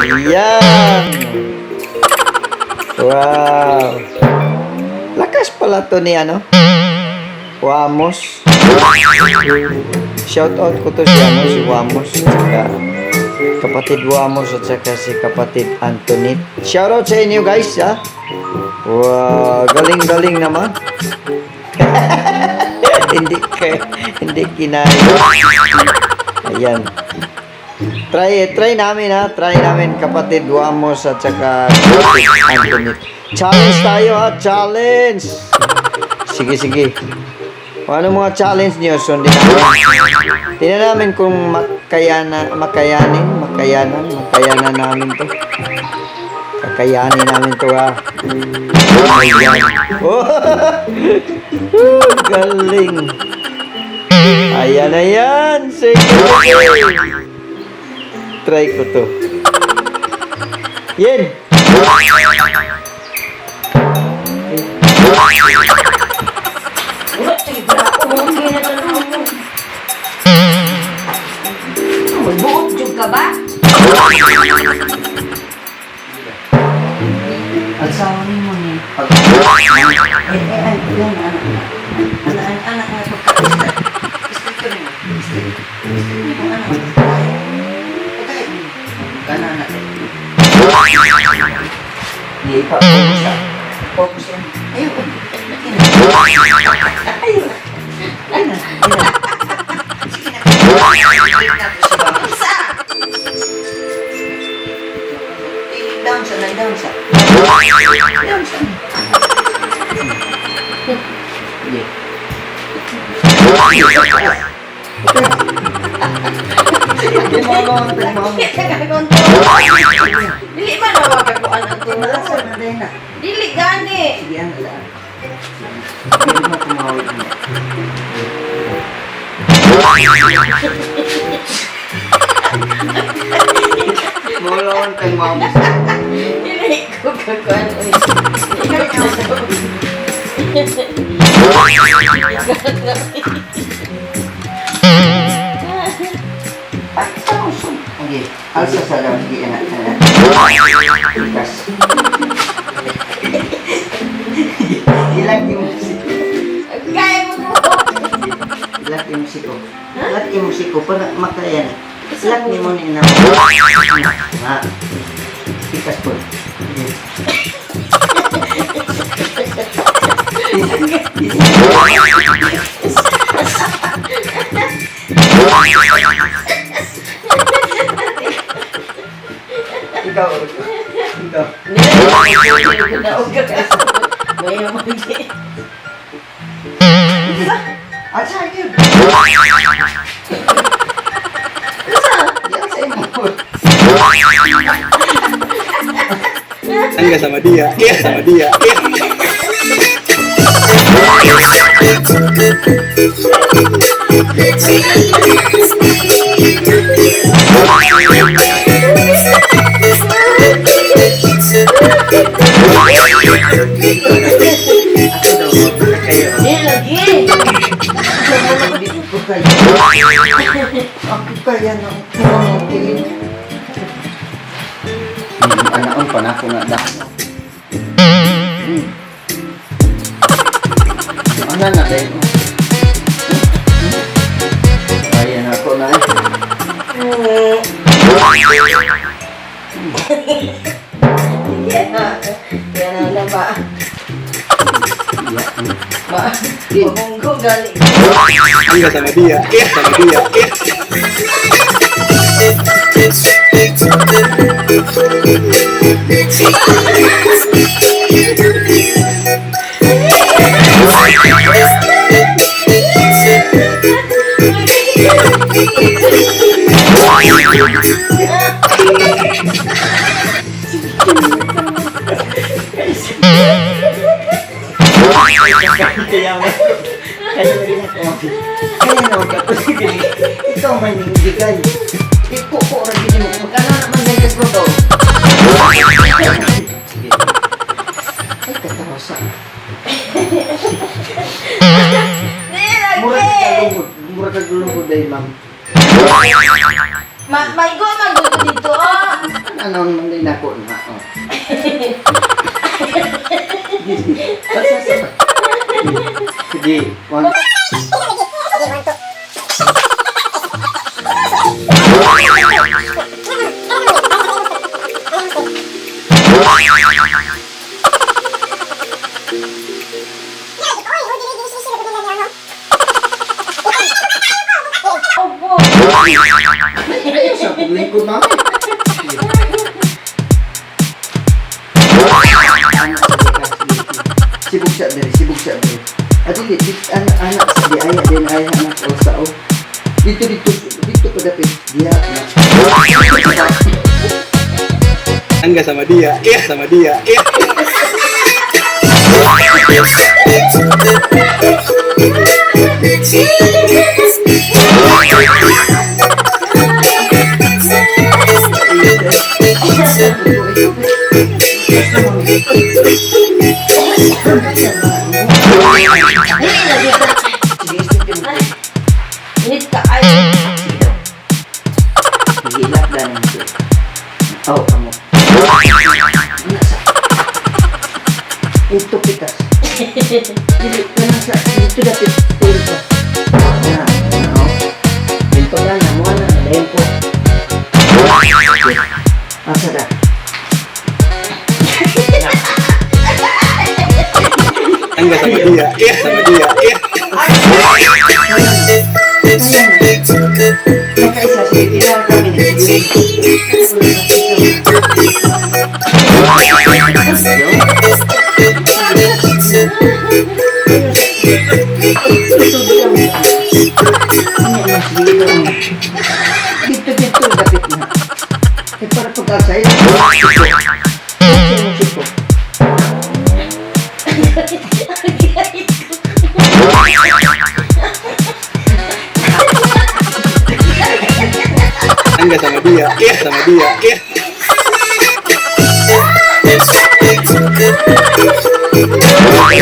Ayan. Wow. Lakas pala to ni ano? Wamos. Shout out ko to si ano, si Wamos. Saka kapatid Wamos at saka si kapatid Antoinette. Shout out sa inyo guys, ha? Wow, galing-galing naman. hindi kinaya. Ayan. Try namin, ha. Try namin kapatid Wamos at saka kapatid Antoinette. Challenge tayo, ha. Challenge. Sige. Kung ano mga challenge nyo, sundin namin. Tingnan namin kung makayanan namin to. Kakayanin namin to, ha. Ayan. Oh, galing. Ayan. Sige. Try ko to. Yen. Magbuot jud ka ba? Asawa ni mo ni. Anak na Focus yan. Ayun. Down sa. Dili man na wagakuan ang tulo. Dili gani. Sige, ano lang. Mulawan kang mama. Dili ko kakuan. Okay, alsa sa daw, sige anak. Ikas. Ilang musiko. Kaya mo mo. Ilang musiko para makayan. Ilang ni mo ni na. Ha. Ikas po. Ikaw. Asa yun? Enggak sama dia. Aku kaya ng kiling. Anaon pa na ako nga dahil. Ano na kayo? Ayan ako na Yan na ba? Mabunggo gali. Enggak sama dia. Ikaw may nindigan. Iko ko rin din mo. Magkano naman na yung bro? Ay, katawasan. Murag ka lungkod dahil, ma'am. May go magulo dito, oh. Ano man din ako na. Oh. Sige, one. Opo. Sa paglingkod namin. Sibuk siya diri. At hindi, anak sa di ay anak o sa o. Dito ko dapit. Diya, anak. Angga sama dia, iya sama dia, iya. Init ka ay. Hihilap na nito. Oh, kamu. Ito pikas. Dili ka na sa ito dapit. Ito. Yan, ano? Ito yan, mo na. Dayan po. Asa na? Angga sama dia, iya sama dia, iya. Makaisa sa ilan kami Dito dapit na. Eh para pagkasay. Angga sama dia, iya sama dia, iya. Ay,